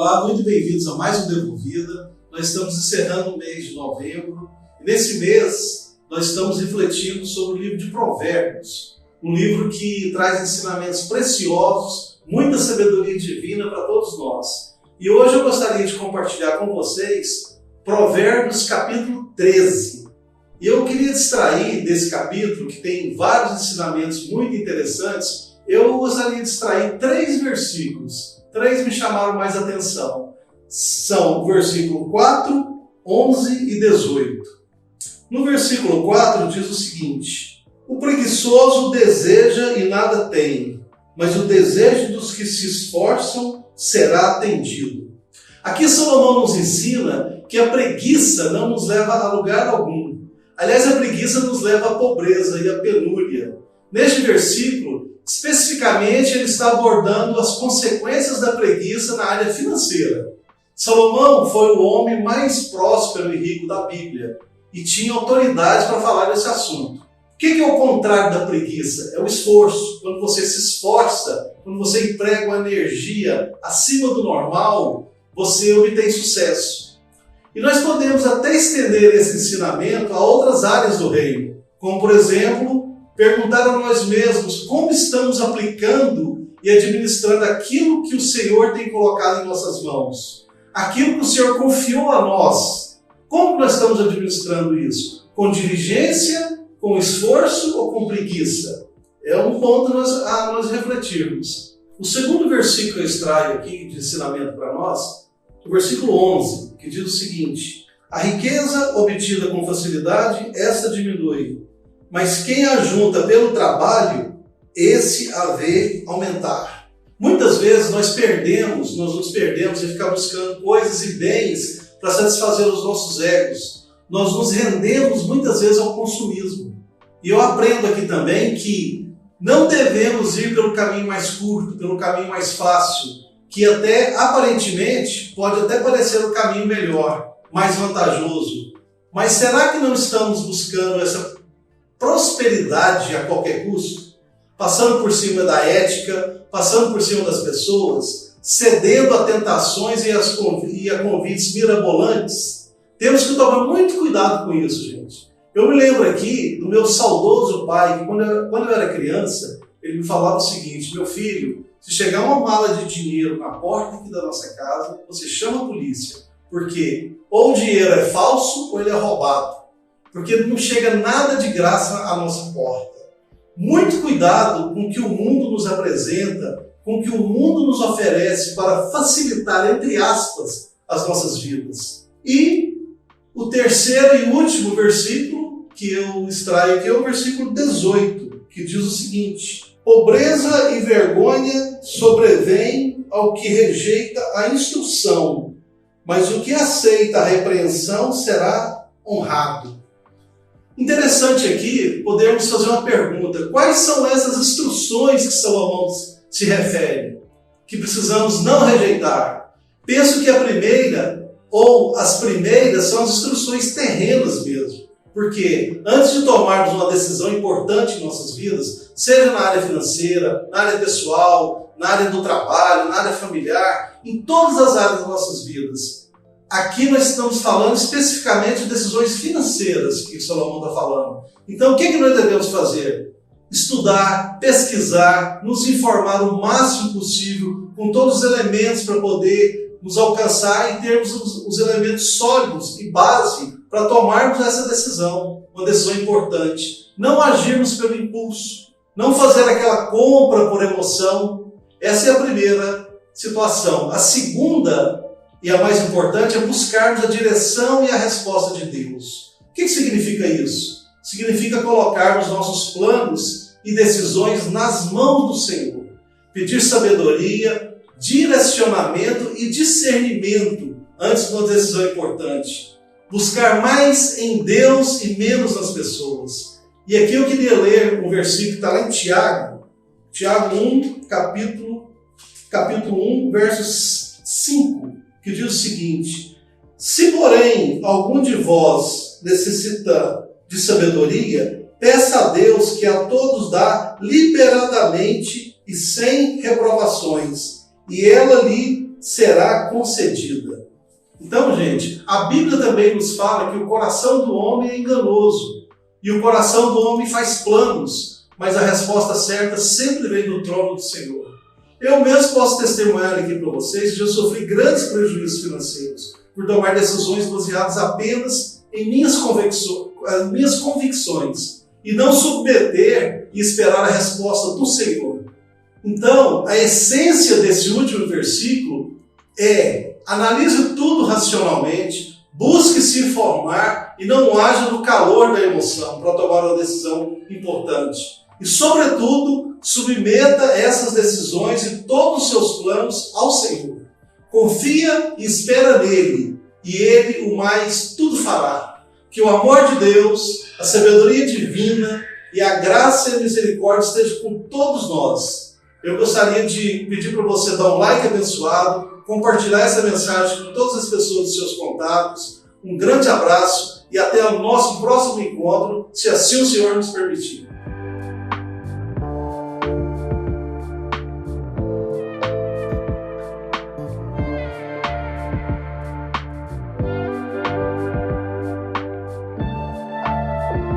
Olá, muito bem-vindos a mais um Devolvida. Nós estamos encerrando o mês de novembro e nesse mês nós estamos refletindo sobre o livro de Provérbios, um livro que traz ensinamentos preciosos, muita sabedoria divina para todos nós. E hoje eu gostaria de compartilhar com vocês Provérbios capítulo 13. E eu queria extrair desse capítulo, que tem vários ensinamentos muito interessantes, eu gostaria de extrair 3 versículos. 3 me chamaram mais atenção. São o versículo 4, 11 e 18. No versículo 4 diz o seguinte: o preguiçoso deseja e nada tem, mas o desejo dos que se esforçam será atendido. Aqui Salomão nos ensina que a preguiça não nos leva a lugar algum. Aliás, a preguiça nos leva à pobreza e à penúria. Neste versículo, especificamente, ele está abordando as consequências da preguiça na área financeira. Salomão foi o homem mais próspero e rico da Bíblia e tinha autoridade para falar desse assunto. O que é o contrário da preguiça? É o esforço. Quando você se esforça, quando você emprega uma energia acima do normal, você obtém sucesso. E nós podemos até estender esse ensinamento a outras áreas do reino, como, por exemplo, perguntar a nós mesmos como estamos aplicando e administrando aquilo que o Senhor tem colocado em nossas mãos. Aquilo que o Senhor confiou a nós. Como nós estamos administrando isso? Com diligência, com esforço ou com preguiça? É um ponto a nós refletirmos. O segundo versículo que eu extraio aqui de ensinamento para nós, o versículo 11, que diz o seguinte: a riqueza obtida com facilidade, essa diminui, mas quem ajunta pelo trabalho, esse a vê aumentar. Muitas vezes nós nos perdemos em ficar buscando coisas e bens para satisfazer os nossos egos. Nós nos rendemos muitas vezes ao consumismo. E eu aprendo aqui também que não devemos ir pelo caminho mais curto, pelo caminho mais fácil, que até aparentemente pode até parecer o caminho melhor, mais vantajoso. Mas será que não estamos buscando essa prosperidade a qualquer custo? Passando por cima da ética, passando por cima das pessoas, cedendo a tentações e a convites mirabolantes? Temos que tomar muito cuidado com isso, gente. Eu me lembro aqui do meu saudoso pai, que quando eu era criança, ele me falava o seguinte: meu filho, se chegar uma mala de dinheiro na porta aqui da nossa casa, você chama a polícia, porque ou o dinheiro é falso ou ele é roubado, porque não chega nada de graça à nossa porta. Muito cuidado com o que o mundo nos apresenta, com o que o mundo nos oferece para facilitar, entre aspas, as nossas vidas. E o terceiro e último versículo que eu extraio aqui é o versículo 18, que diz o seguinte: pobreza e vergonha sobrevêm ao que rejeita a instrução, mas o que aceita a repreensão será honrado. Interessante aqui podermos fazer uma pergunta: quais são essas instruções que Salomão se refere, que precisamos não rejeitar? Penso que a primeira, ou as primeiras, são as instruções terrenas mesmo. Porque antes de tomarmos uma decisão importante em nossas vidas, seja na área financeira, na área pessoal, na área do trabalho, na área familiar, em todas as áreas das nossas vidas, aqui nós estamos falando especificamente de decisões financeiras que Salomão está falando. Então, o que nós devemos fazer? Estudar, pesquisar, nos informar o máximo possível com todos os elementos para poder nos alcançar e termos os elementos sólidos e base para tomarmos essa decisão, uma decisão importante. Não agirmos pelo impulso, não fazer aquela compra por emoção. Essa é a primeira situação. A segunda, e a mais importante, é buscarmos a direção e a resposta de Deus. O que significa isso? Significa colocarmos nossos planos e decisões nas mãos do Senhor. Pedir sabedoria, direcionamento e discernimento antes de uma decisão importante. Buscar mais em Deus e menos nas pessoas. E aqui eu queria ler um versículo que está lá em Tiago 1, capítulo 1, versos 5, que diz o seguinte: se, porém, algum de vós necessita de sabedoria, peça a Deus, que a todos dá liberadamente e sem reprovações, e ela lhe será concedida. Então, gente, a Bíblia também nos fala que o coração do homem é enganoso e o coração do homem faz planos, mas a resposta certa sempre vem do trono do Senhor. Eu mesmo posso testemunhar aqui para vocês que eu sofri grandes prejuízos financeiros por tomar decisões baseadas apenas em minhas convicções e não submeter e esperar a resposta do Senhor. Então, a essência desse último versículo é: analise tudo racionalmente, busque se informar e não haja no calor da emoção para tomar uma decisão importante. E, sobretudo, submeta essas decisões e todos os seus planos ao Senhor. Confia e espera nele, e ele o mais tudo fará. Que o amor de Deus, a sabedoria divina e a graça e a misericórdia estejam com todos nós. Eu gostaria de pedir para você dar um like abençoado, compartilhar essa mensagem com todas as pessoas dos seus contatos. Um grande abraço e até o nosso próximo encontro, se assim o Senhor nos permitir.